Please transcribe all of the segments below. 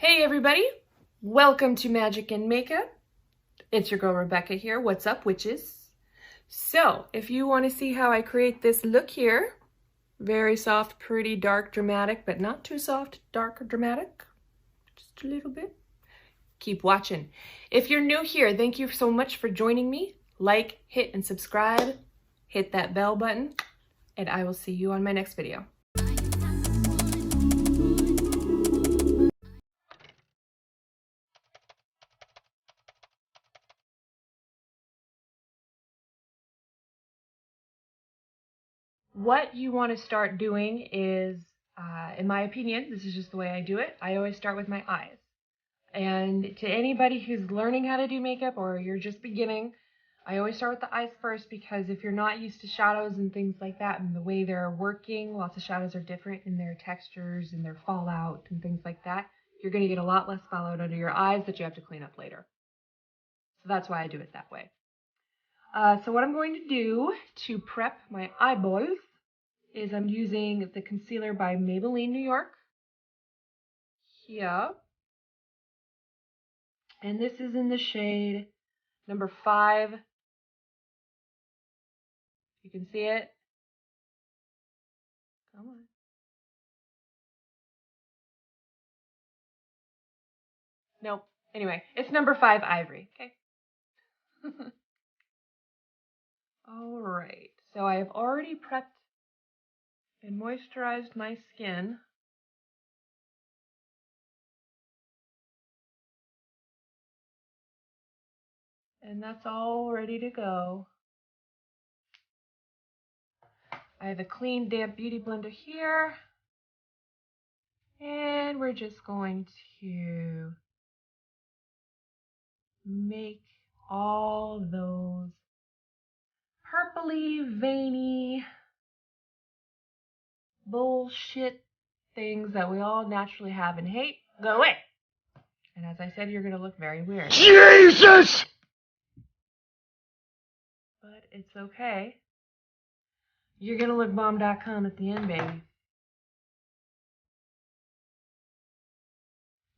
Hey everybody, welcome to Magic and Makeup. It's your girl Rebecca here. What's up, witches? So, if you want to see how I create this look here, very soft, pretty, dark, dramatic, but not too soft, dark, or dramatic, just a little bit, keep watching. If you're new here, thank you so much for joining me. Like, hit, and subscribe. Hit that bell button, and I will see you on my next video. What you want to start doing is, in my opinion, this is just the way I do it. I always start with my eyes. And to anybody who's learning how to do makeup or you're just beginning, I always start with the eyes first, because if you're not used to shadows and things like that and the way they're working, lots of shadows are different in their textures and their fallout and things like that. You're going to get a lot less fallout under your eyes that you have to clean up later. So that's why I do it that way. So what I'm going to do to prep my eyeballs is I'm using the concealer by Maybelline New York here. And this is in the shade number 5. You can see it. Come on. Nope. Anyway, it's number 5 Ivory. Okay. All right. So I have already prepped and moisturized my skin. And that's all ready to go. I have a clean, damp beauty blender here. And we're just going to make all those purpley, veiny, bullshit things that we all naturally have and hate go away. And as I said, you're going to look very weird. Jesus! But it's okay. You're going to look bomb.com at the end, baby.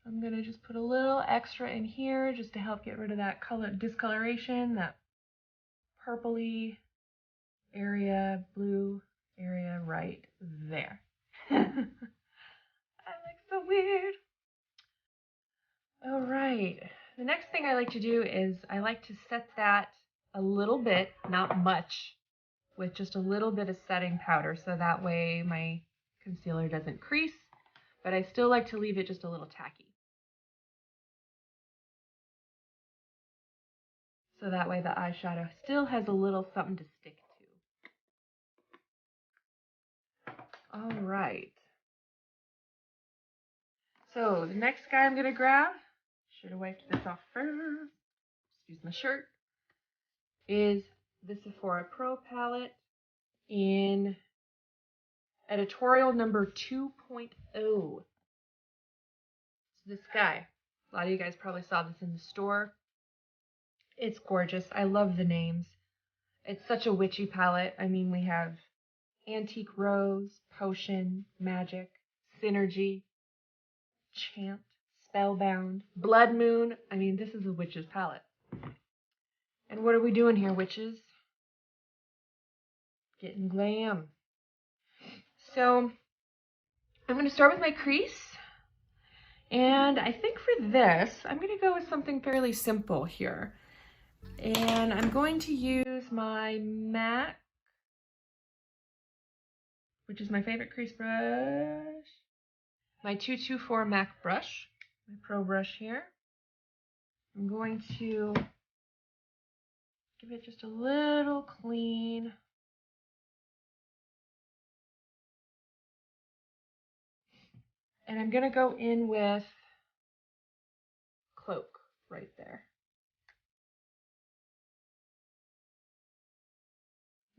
I'm going to just put a little extra in here just to help get rid of that color discoloration, that purpley area, blue area right there. I look so weird. All right. The next thing I like to do is I like to set that a little bit, not much, with just a little bit of setting powder, so that way my concealer doesn't crease, but I still like to leave it just a little tacky. So that way the eyeshadow still has a little something to stick to. All right. So the next guy I'm going to grab, should have wiped this off first, excuse my shirt, is the Sephora Pro palette in editorial number 2.0. So this guy, a lot of you guys probably saw this in the store. It's gorgeous. I love the names. It's such a witchy palette. I mean, we have Antique Rose, Potion, Magic, Synergy, Chant, Spellbound, Blood Moon. I mean, this is a witch's palette. And what are we doing here, witches? Getting glam. So I'm going to start with my crease. And I think for this, I'm going to go with something fairly simple here. And I'm going to use my MAC, which is my favorite crease brush, my 224 MAC brush, my Pro brush here. I'm going to give it just a little clean. And I'm going to go in with Cloak right there.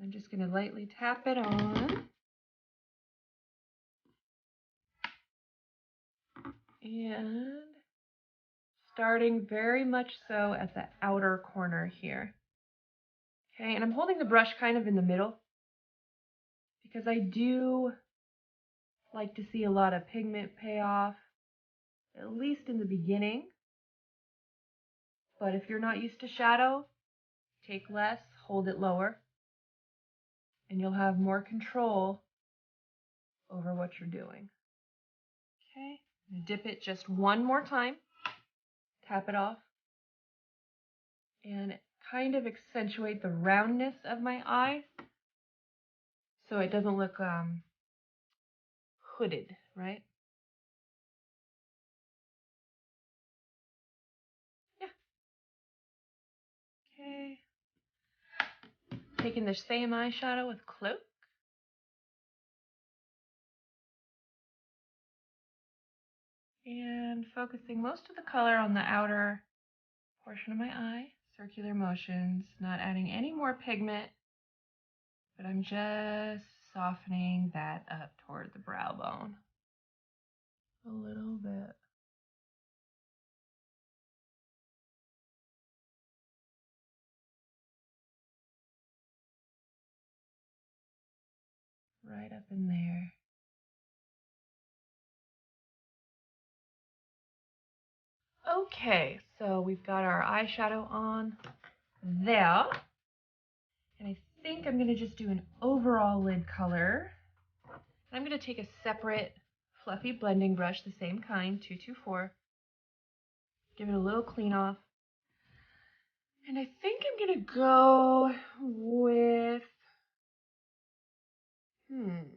I'm just going to lightly tap it on. And starting very much so at the outer corner here. Okay, and I'm holding the brush kind of in the middle because I do like to see a lot of pigment payoff at least in the beginning. But if you're not used to shadow, take less, hold it lower, and you'll have more control over what you're doing. Okay, dip it just one more time, tap it off, and kind of accentuate the roundness of my eye so it doesn't look hooded, right? Yeah. Okay. Taking the same eyeshadow with Cloak. And focusing most of the color on the outer portion of my eye. Circular motions, not adding any more pigment, but I'm just softening that up toward the brow bone. A little bit. Right up in there. Okay, so we've got our eyeshadow on there. And I think I'm going to just do an overall lid color. I'm going to take a separate fluffy blending brush, the same kind, 224. Give it a little clean off. And I think I'm going to go with, I'm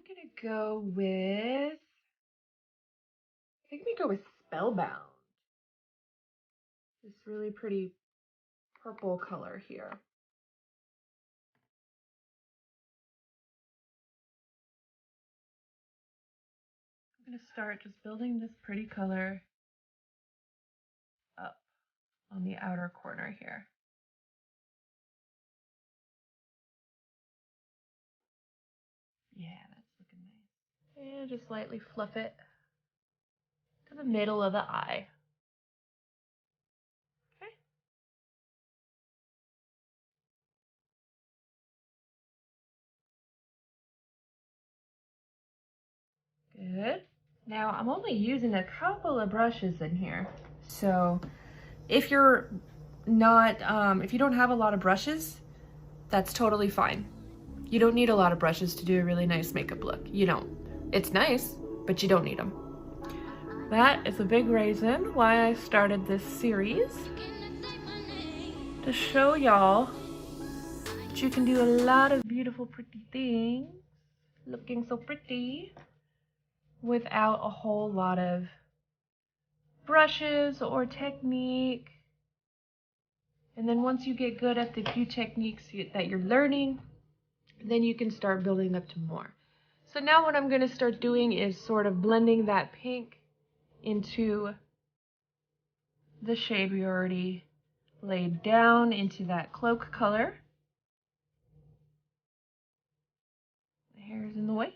going to go with, I think we go with Spellbound. This really pretty purple color here. I'm going to start just building this pretty color up on the outer corner here. Yeah, that's looking nice. And just lightly fluff it to the middle of the eye. Okay, good. Now I'm only using a couple of brushes in here. So if you're not, if you don't have a lot of brushes, that's totally fine. You don't need a lot of brushes to do a really nice makeup look. You don't. It's nice, but you don't need them. That is a big reason why I started this series, to show y'all that you can do a lot of beautiful, pretty things, looking so pretty, without a whole lot of brushes or technique. And then once you get good at the few techniques that you're learning, then you can start building up to more. So now what I'm going to start doing is sort of blending that pink into the shade we already laid down into that Cloak color. The hair is in the way.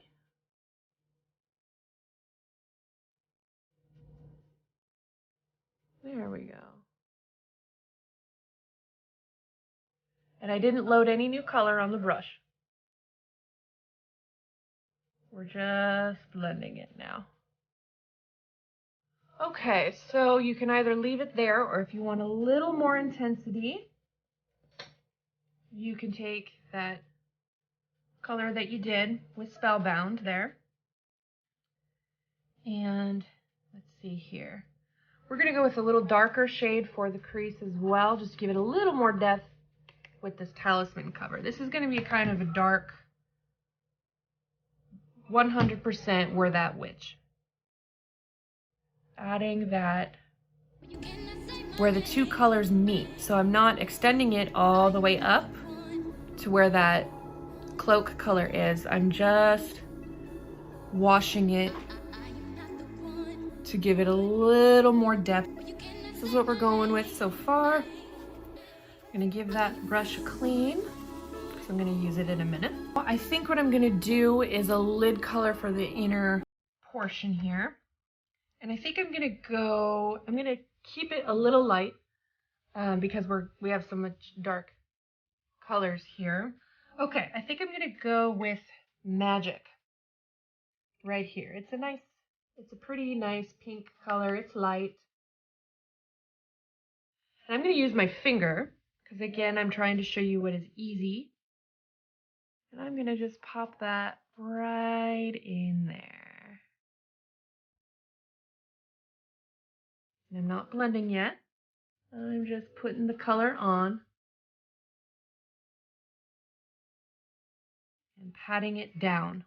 There we go. And I didn't load any new color on the brush. We're just blending it now. Okay, so you can either leave it there, or if you want a little more intensity, you can take that color that you did with Spellbound there. And let's see here. We're going to go with a little darker shade for the crease as well, just to give it a little more depth with this Talisman cover. This is going to be kind of a dark 100% We're That Witch. Adding that where the two colors meet. So I'm not extending it all the way up to where that Cloak color is. I'm just washing it to give it a little more depth. This is what we're going with so far. I'm gonna give that brush a clean, because I'm gonna use it in a minute. I think what I'm gonna do is a lid color for the inner portion here. And I think I'm gonna keep it a little light because we have so much dark colors here. Okay, I think I'm gonna go with Magick right here. It's a nice It's a pretty nice pink color. It's light. And I'm going to use my finger because, again, I'm trying to show you what is easy. And I'm going to just pop that right in there. And I'm not blending yet. I'm just putting the color on and patting it down.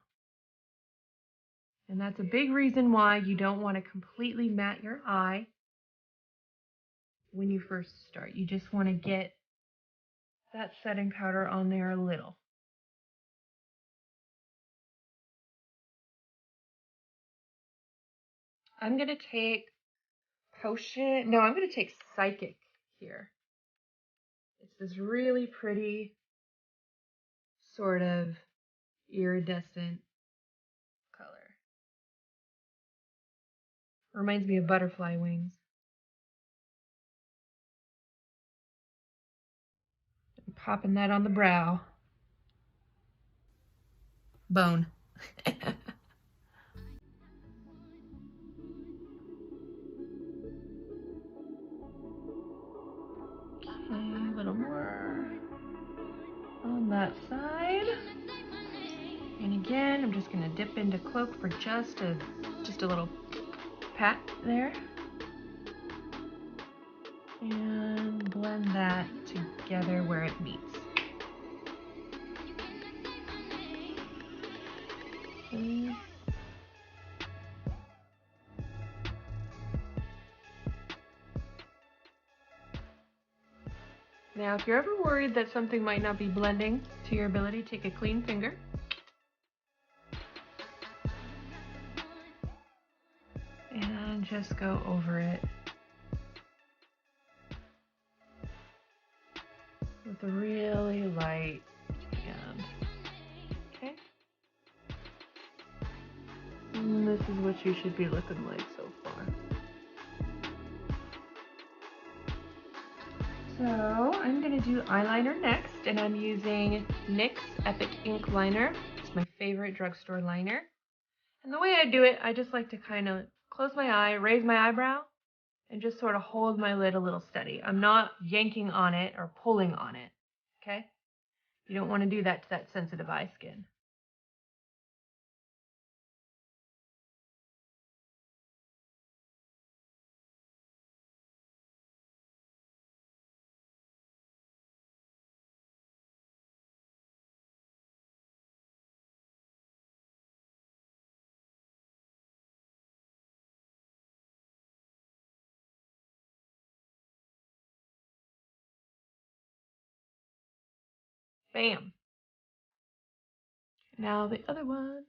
And that's a big reason why you don't want to completely matte your eye when you first start. You just want to get that setting powder on there a little. I'm going to take I'm going to take Psychic here. It's this really pretty sort of iridescent color. Reminds me of butterfly wings. I'm popping that on the brow. Bone. Okay, a little more on that side. And again, I'm just going to dip into Cloak for just a little pat there. And blend that together where it meets. Okay. Now, if you're ever worried that something might not be blending to your ability, take a clean finger and just go over it with a really light hand. Okay? And this is what you should be looking like so far. So I'm going to do eyeliner next, and I'm using NYX Epic Ink Liner. It's my favorite drugstore liner. And the way I do it, I just like to kind of close my eye, raise my eyebrow, and just sort of hold my lid a little steady. I'm not yanking on it or pulling on it, okay? You don't want to do that to that sensitive eye skin. Bam. Now the other one.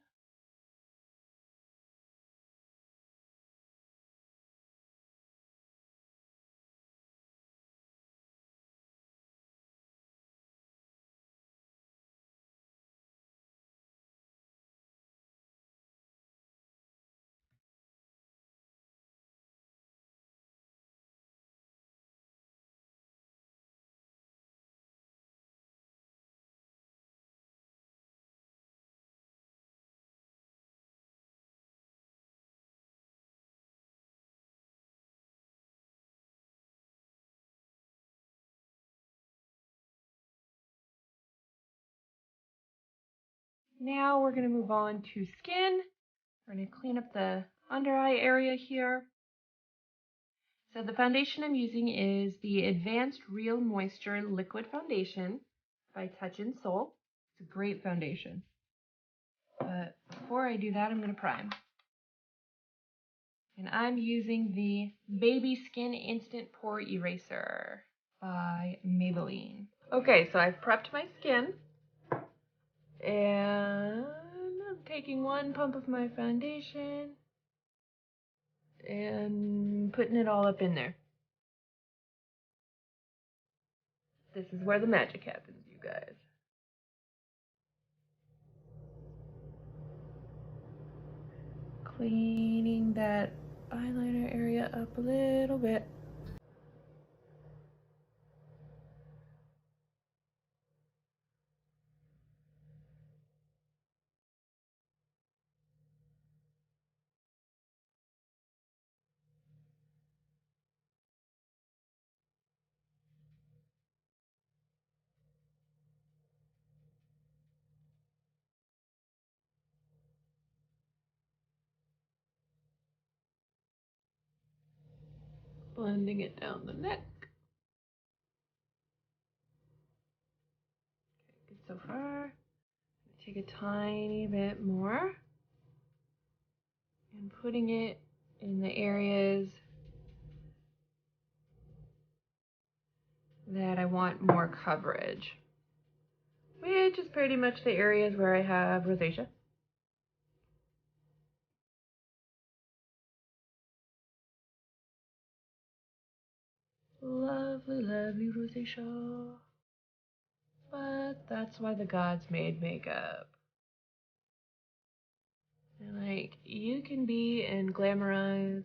Now we're going to move on to skin. We're going to clean up the under eye area here. So the foundation I'm using is the Advanced Real Moisture Liquid Foundation by Touch in Soul. It's a great foundation. But before I do that, I'm going to prime. And I'm using the Baby Skin Instant Pore Eraser by Maybelline. Okay, so I've prepped my skin. And I'm taking one pump of my foundation and putting it all up in there. This is where the magic happens, you guys. Cleaning that eyeliner area up a little bit. Blending it down the neck. Okay, good so far. Take a tiny bit more and putting it in the areas that I want more coverage, which is pretty much the areas where I have rosacea. Lovely, lovely rosacea. But that's why the gods made makeup. And like, you can be and glamorize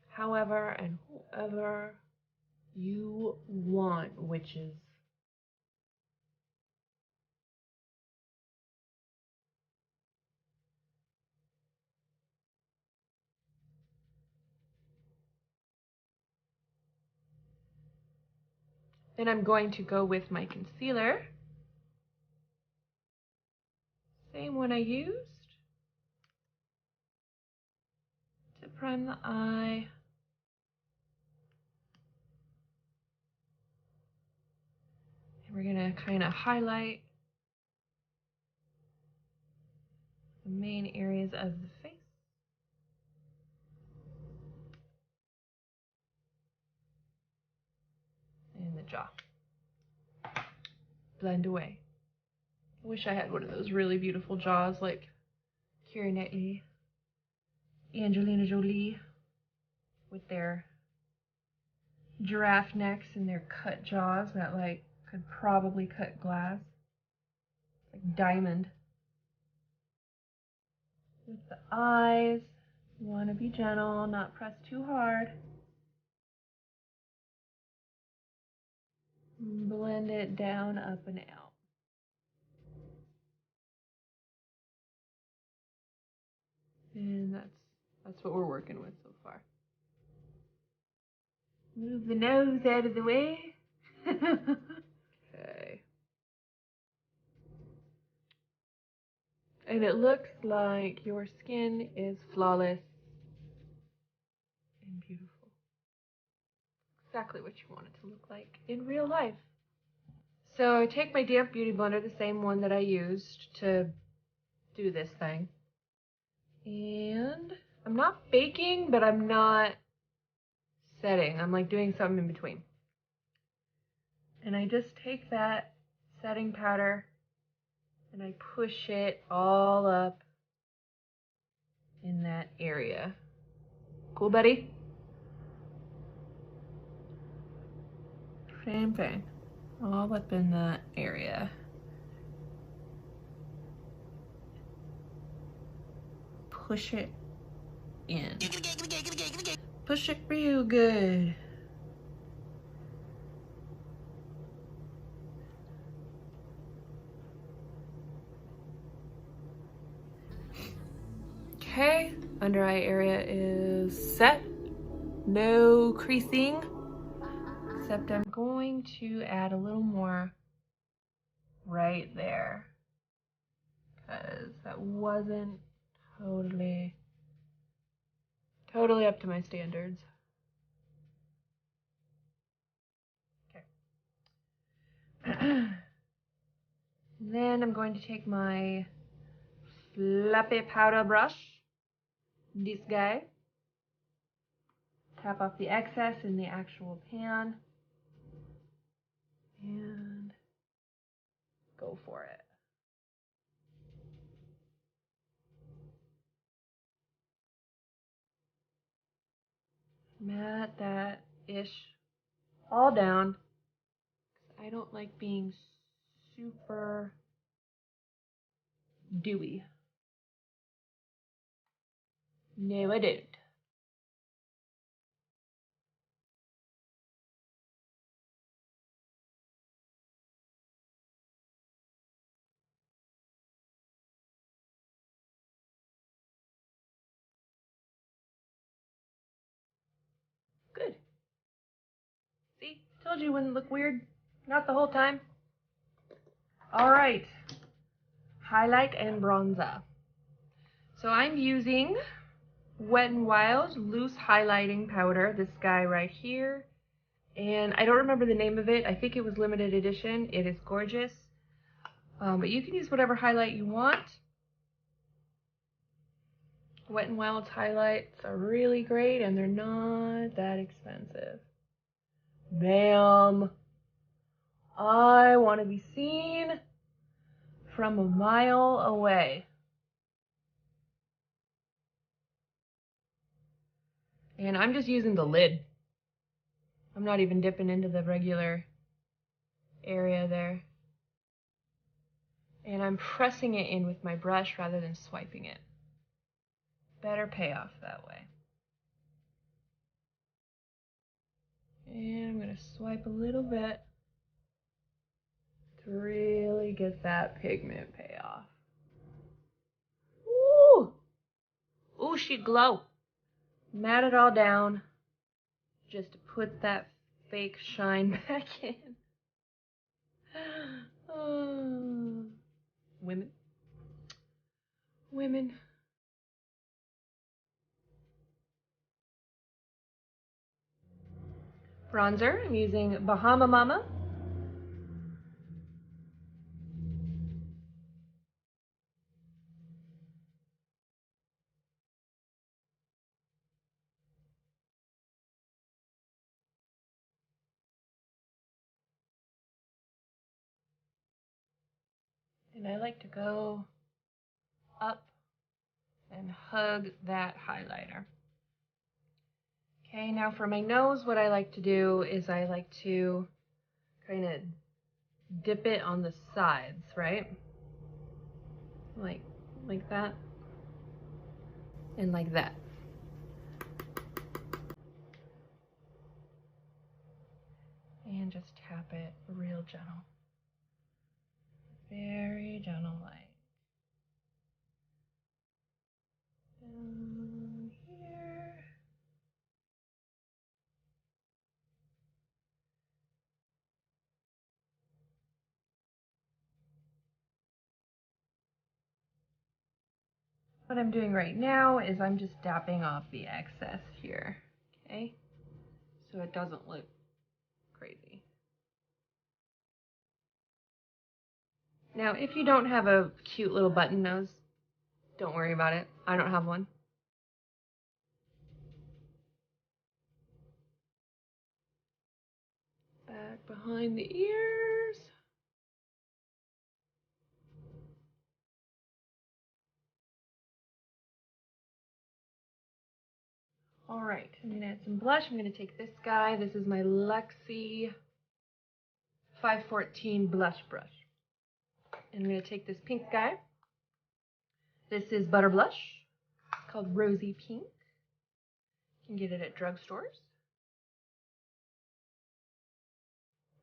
however and whoever you want, witches. Then I'm going to go with my concealer. Same one I used to prime the eye. And we're going to kind of highlight the main areas of the face. And the jaw. Blend away. I wish I had one of those really beautiful jaws like Keira Knightley, Angelina Jolie, with their giraffe necks and their cut jaws that like could probably cut glass. Like diamond. With the eyes, you want to be gentle, not press too hard. Blend it down, up, and out. And that's what we're working with so far. Move the nose out of the way. Okay. And it looks like your skin is flawless and beautiful. Exactly what you want it to look like in real life. So I take my damp beauty blender, the same one that I used to do this thing. And I'm not baking, but I'm not setting. I'm like doing something in between. And I just take that setting powder and I push it all up in that area. Cool, buddy? Same thing. All up in that area. Push it in. Push it real good. Okay, under eye area is set. No creasing, except I'm going to add a little more right there because that wasn't totally up to my standards. Okay. Then I'm going to take my fluffy powder brush, this guy, tap off the excess in the actual pan, and go for it. Mat that ish all down. I don't like being super dewy. No, I don't. Good. See? Told you it wouldn't look weird. Not the whole time. Alright. Highlight and bronzer. So I'm using Wet n Wild loose highlighting powder, this guy right here. And I don't remember the name of it. I think it was limited edition. It is gorgeous. But you can use whatever highlight you want. Wet n Wild's highlights are really great and they're not that expensive. Bam! I want to be seen from a mile away. And I'm just using the lid. I'm not even dipping into the regular area there. And I'm pressing it in with my brush rather than swiping it. Better payoff that way. And I'm going to swipe a little bit to really get that pigment payoff. Ooh! Ooh, she glow. Mat it all down just to put that fake shine back in. Oh. Women. Women. Bronzer, I'm using Bahama Mama. And I like to go up and hug that highlighter. Okay, now for my nose, what I like to do is I like to kind of dip it on the sides, right? Like that. And like that. And just tap it real gentle. Very gentle light. Down here. What I'm doing right now is I'm just dapping off the excess here, okay? So it doesn't look crazy. Now, if you don't have a cute little button nose, don't worry about it. I don't have one. Back behind the ears. All right, I'm gonna add some blush. I'm gonna take this guy. This is my Lexi 514 blush brush. And I'm gonna take this pink guy. This is Butter Blush, called Rosy Pink. You can get it at drugstores.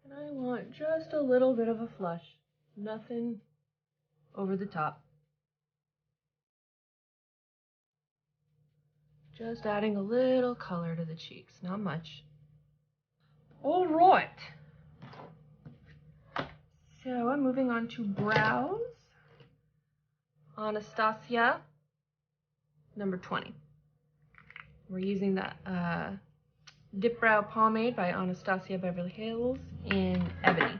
And I want just a little bit of a flush. Nothing over the top. Just adding a little color to the cheeks, not much. All right. So I'm moving on to brows. Anastasia, number 20. We're using the Dip Brow Pomade by Anastasia Beverly Hills in Ebony.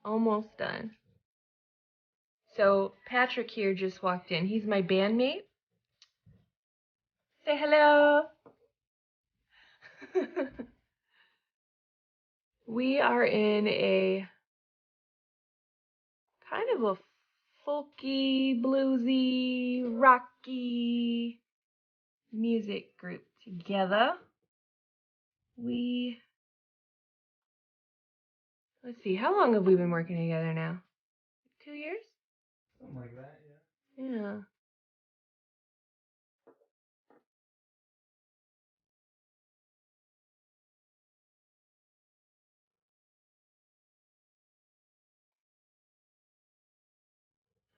Almost done. So Patrick here just walked in. He's my bandmate. Say hello. We are in a kind of a folky, bluesy, rocky music group together. Let's see, how long have we been working together now? 2 years? Something like that, yeah. Yeah.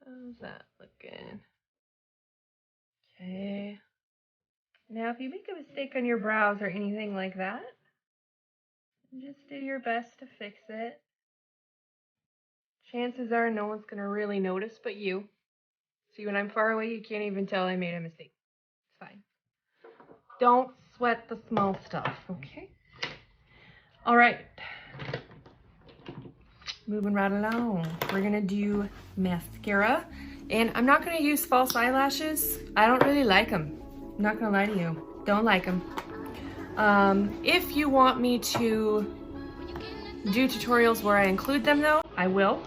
How's that looking? Okay. Now, if you make a mistake on your brows or anything like that, just do your best to fix it. Chances are no one's going to really notice but you. See, when I'm far away, you can't even tell I made a mistake. It's fine. Don't sweat the small stuff, okay? All right. Moving right along. We're going to do mascara. And I'm not going to use false eyelashes. I don't really like them. I'm not going to lie to you. Don't like them. If you want me to do tutorials where I include them though, I will.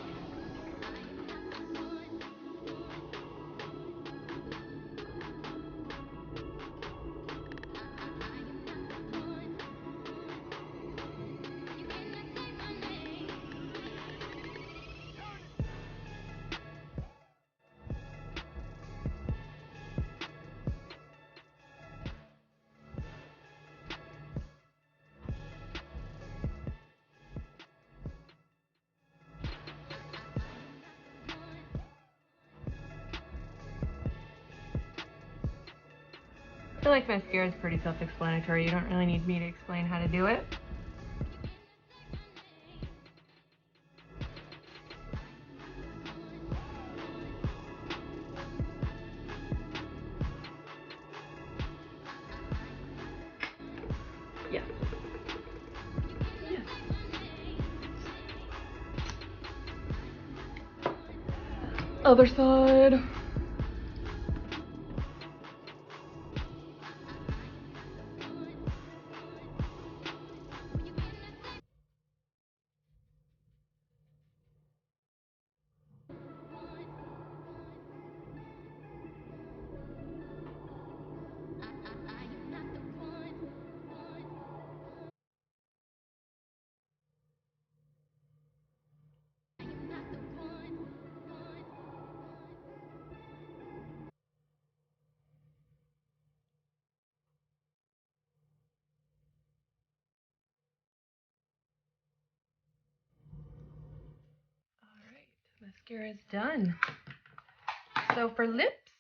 I feel like mascara is pretty self-explanatory. You don't really need me to explain how to do it. Yes. Yes. Other side. Mascara is done. So for lips,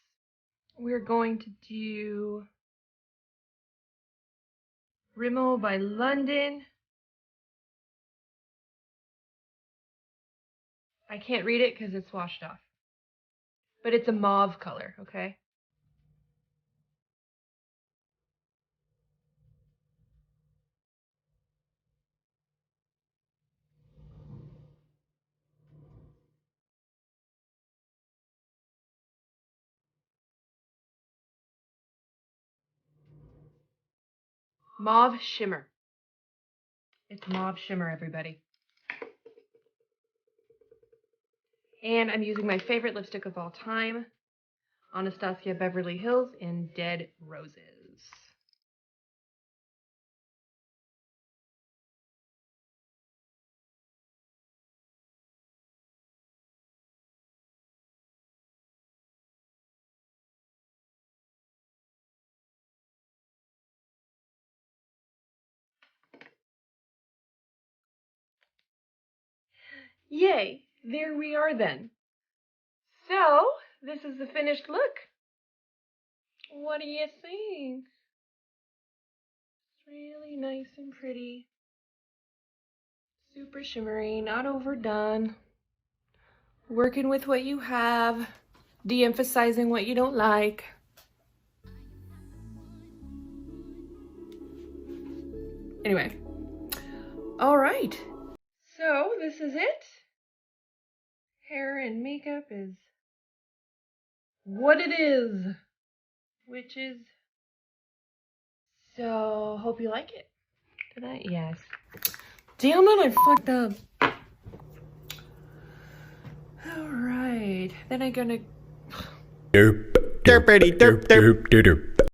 we're going to do Rimmel by London. I can't read it because it's washed off. But it's a mauve color, okay? Mauve shimmer. It's mauve shimmer, everybody. And I'm using my favorite lipstick of all time, Anastasia Beverly Hills in Dead Roses. Yay! There we are then. So, this is the finished look. What do you think? It's really nice and pretty. Super shimmery, not overdone. Working with what you have, de-emphasizing what you don't like. Anyway, all right. So this is it. Hair and makeup is what it is, which is, so hope you like it. Did I? Yes. Damn it, I fucked up. All right, then I'm gonna Derp, derpity, derp, derp, derp.